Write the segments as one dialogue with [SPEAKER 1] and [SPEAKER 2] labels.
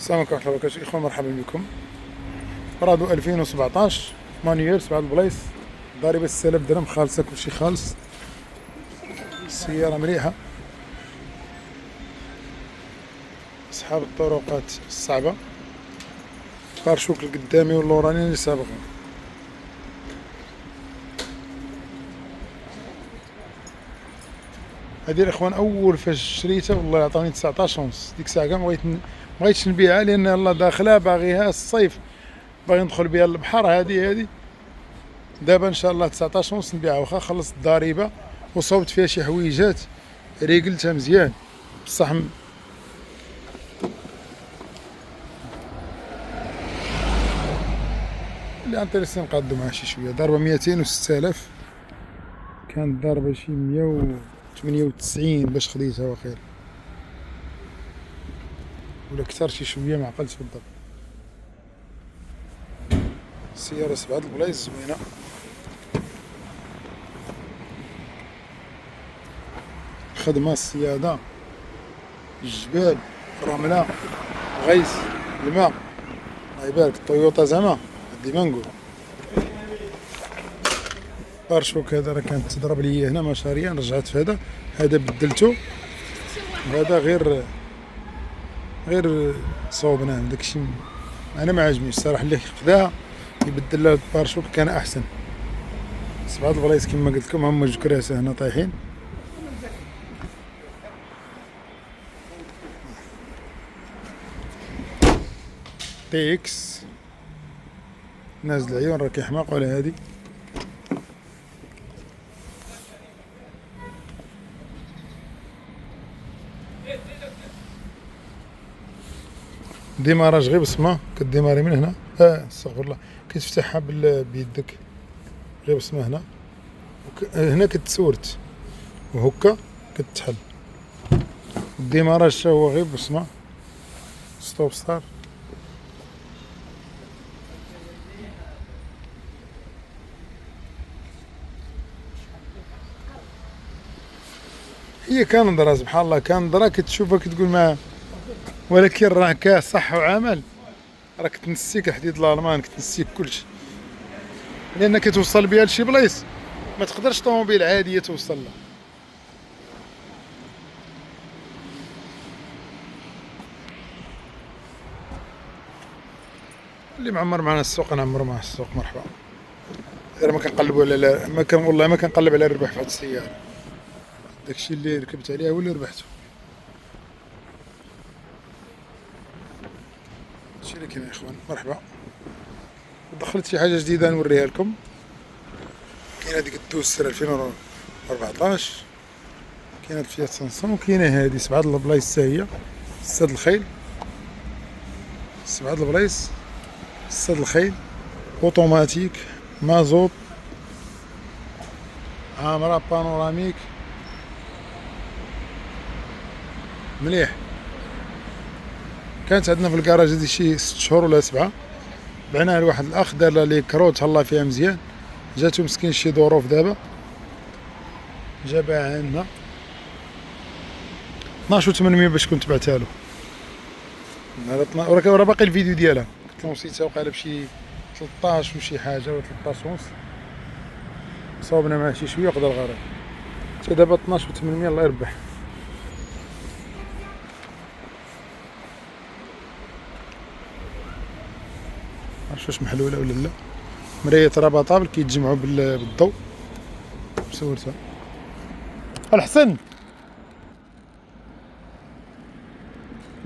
[SPEAKER 1] السلام عليكم ورحمة الله وبركاته. إخوان مرحبا بكم. برادو 2017 مانيوال 7 البلايص، ضاربة 6000 درهم خالصة، كلشي خالص. السيارة مليحة، أصحاب الطرقات الصعبة، بارشوك القدامي واللوراني اللي سابقين. هادي الإخوان أول فاش شريتها والله عطاني 19 ونص، ديك الساعة كاع مبغيتش نبيعها لأن يلاه داخلة باغيها الصيف، باغي ندخل بها للبحر. هادي دابا ان شاء الله 19 ونص نبيعها، واخا خلصت الضريبه وصوبت فيها شي حويجات ريقلتها مزيان بصح اللي انتريسي نقادو معاه شي شويه. ضربه 200 و 6000، كانت ضربه شي 198 باش خديتها واخير، ولا كثر شي شويه ما عقلتش بالضبط. السياره 7 البلايص زوينه، خدمه، السياده، الجبال، رمله، غيس، الماء، الله يبارك. الطويوطا زعما ديما نقول. بارشوك هذا راه كانت تضرب لي هنا مشاريع، رجعت في هذا بدلته، وهذا غير صوبناه. داكشي انا ما عجبنيش الصراحه، اللي خداها يبدل لها البارشوك كان احسن. 7 البلايص كما قلت لكم، هما جوج كراسي هنا طايحين. تي اكس نازل العيون، راه كيحماق على هادي. ديماراج غير بسمه، كديماري من هنا، استغفر الله، كتفتحها بيدك غير بسمه هنا، هنا كتسورت وهكا كتحل. الديماراج حتى هو غير بسمه، ستوب ستار. هي كنظرة سبحان الله، كنظرة كتشوفها كتقول ما، ولكن راه كصح وعمل راه كتنسيك الحديد الالمان، كتنسيك كلشي، لان كتوصل بها لشي بلايص ما تقدرش طوموبيل عاديه توصل لها. اللي معمر معنا السوق نعمرو معاه السوق، مرحبا. غير ما كنقلبوا على ما كان، والله ما كنقلب على الربح في هاد السياره، داكشي اللي ركبت عليها هو اللي ربحته. هادشي اللي كاين يا اخوان، مرحبا. دخلت شي حاجه جديده نوريها لكم. كاينه هاديك الدوسر 2014، كاينه الفيات 500، وكاينه هادي 7 البلايص حتى هي، استاد الخيل. 7 البلايص استاد الخيل، اوتوماتيك، مازوت، عامرة، بانوراميك، مليح. كانت عندنا في الكراج هادي شي 6 شهور ولا 7، بعناها لواحد الاخ دار لها لي كروت، هلا فيها مزيان، جاتو مسكين شي ظروف دابا جابها عندنا 12800 باش كنت بعتها له. راه باقي الفيديو ديالها، قلت له وصيتها وقيله بشي 13 وشي حاجه ولا 13 ونص، صوبنا معاه شي شويه وقدر الغرض. حتى دابا 12800 الله يربح. معرفتش واش محلوله ولا لا. مراية رابطابل كيتجمعوا بالضوء. صورتها الحسن.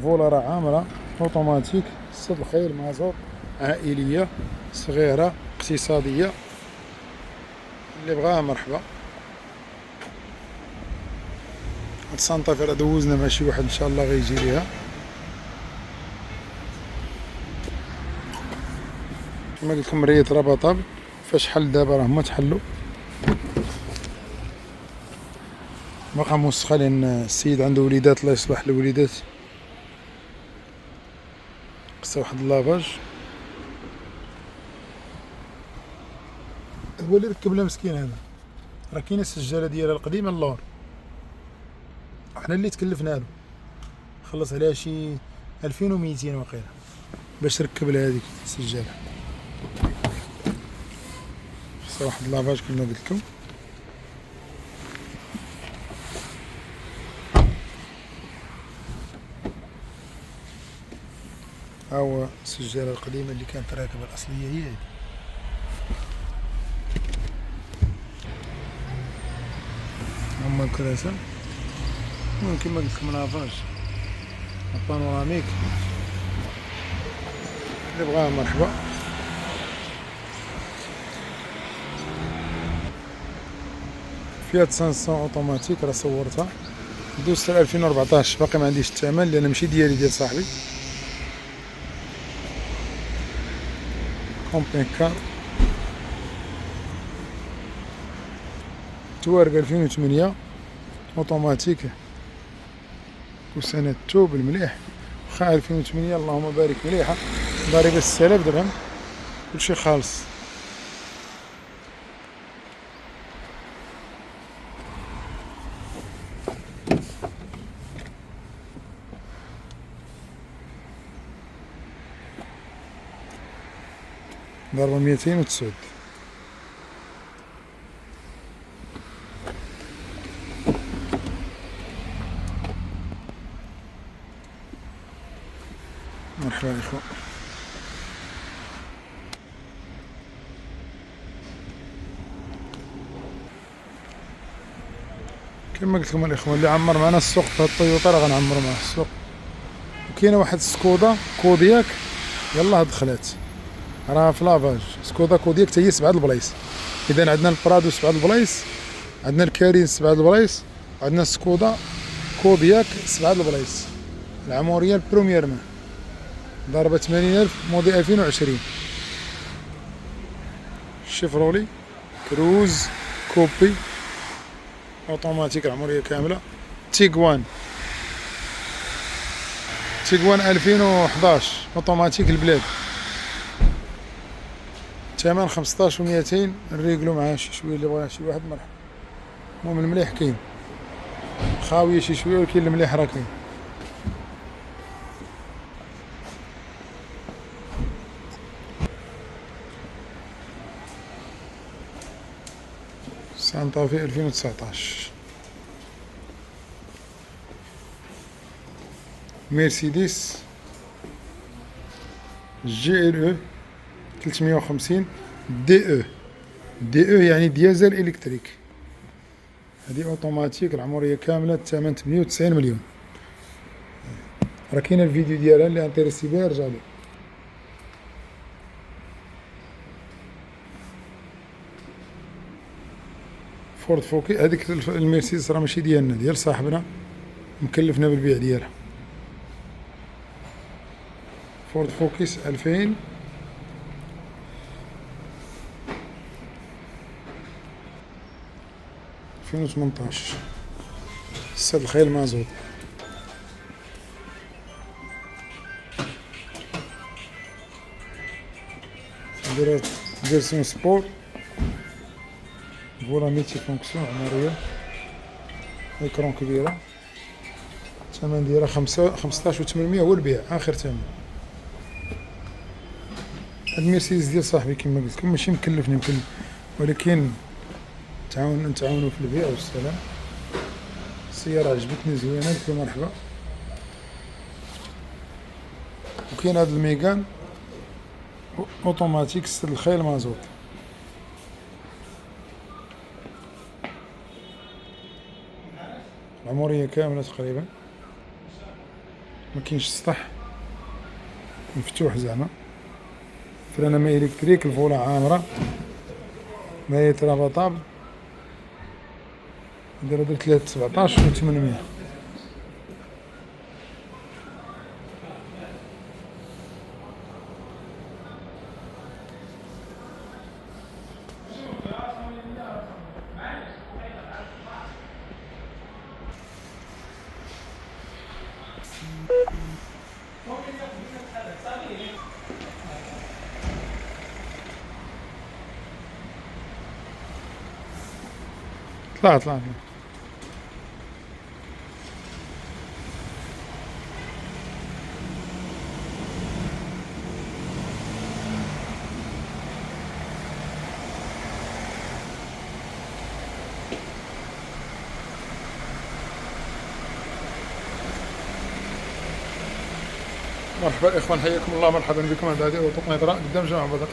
[SPEAKER 1] فولا راه عامرة، اوتوماتيك، استاد الخيل، مازوت، عائلية، صغيرة، اقتصادية، اللي بغاها مرحبا. هاد السانطافير دوزنا مع شي واحد ان شاء الله غيجي ليها. كما قلت لكم مراية رابطابل، فاش حل دابا راه هما تحلوا، باقا موسخة لأن السيد عنده وليدات، الله يصلح الوليدات، قصة واحد اللافاج. هو اللي ركب لها مسكين هذا، راه كاينة السجالة ديالها القديمة اللور، حنا اللي تكلفنا له، خلص عليها شي 2200 وقيله باش تركب لها هذيك السجاله. خاصها واحد لافاج كما قلت لكم. ها هو السجاله القديمه اللي كانت راكبه الاصليه هي هذه. هما الكراسه المهم كما قلت لكم لافاج بانوراميك اللي بغاها مرحبا. فيات 500 اوتوماتيك راه صورتها دوزت 2014 باقي ما عنديش الثمن لان ماشي ديالي ديال صاحبي. كومبين كار توارق 2008 اوتوماتيك وسنة توب المليح واخا 2008 اللهم بارك مليحة ضريبة 6000 درهم كلشي خالص. ضربة 209. مرحبا الإخوة. كما قلت لكم الإخوة اللي عمر معنا السوق في الطويوطا راه غنعمرو معاه السوق. وكاينه واحد سكودا كودياك يلاه دخلات راه في لافاج. سكودا كودياك حتى هي 7 البلايص. اذا عندنا البرادو 7 البلايص، عندنا الكارين 7 البلايص، عندنا سكودا كودياك 7 البلايص. العموريه البروميير مان ضربه 80000 موديل 2020. شيفرولي كروز كوبي اوتوماتيك العمريه كامله. تيغوان 2011 اوتوماتيك البلاد ثمن 15200 نريقلو معاه شي شويه اللي بغا شي واحد مرحبا. المهم المليح كاين خاويه شي شويه ولكن المليح راه كاين. سانتا-في 2019. مرسيدس GLE 350 DE يعني ديزل الكتريك. هذه اوتوماتيك العمريه كامله الثمن 98 مليون. راه كاين الفيديو ديالها اللي انتريسي بها رجع ليه. فورد فوكي هذيك المرسيدس راه ماشي ديالنا ديال صاحبنا مكلفنا بالبيع ديالها. فورد فوكس 2018 السد الخيل مازوت. دايرة فيرسيون سبور فولا ميتي فونكسيون عمرية ايكرون كبيرة. الثمن ديالها 15800 هو البيع اخر ثمن. هاد المرسيدس ديال صاحبي كما قلت لكم ماشي مكلفني ولكن نتعاونوا في البيع والسلام. السيارة عجبتني زوينة بكل مرحبا. وكاين هاد الميغان اوتوماتيك سد الخيل مازوت. العمرية كاملة تقريبا ما كاينش السطح مفتوح زعما. فرانة ما الكتريك الفولا عامرة ما يترابطابل. درت 317 و 800. طلع مرحبا الاخوان، حياكم الله، مرحبا بكم. هذه طوق نظراء قدام جامع بدر.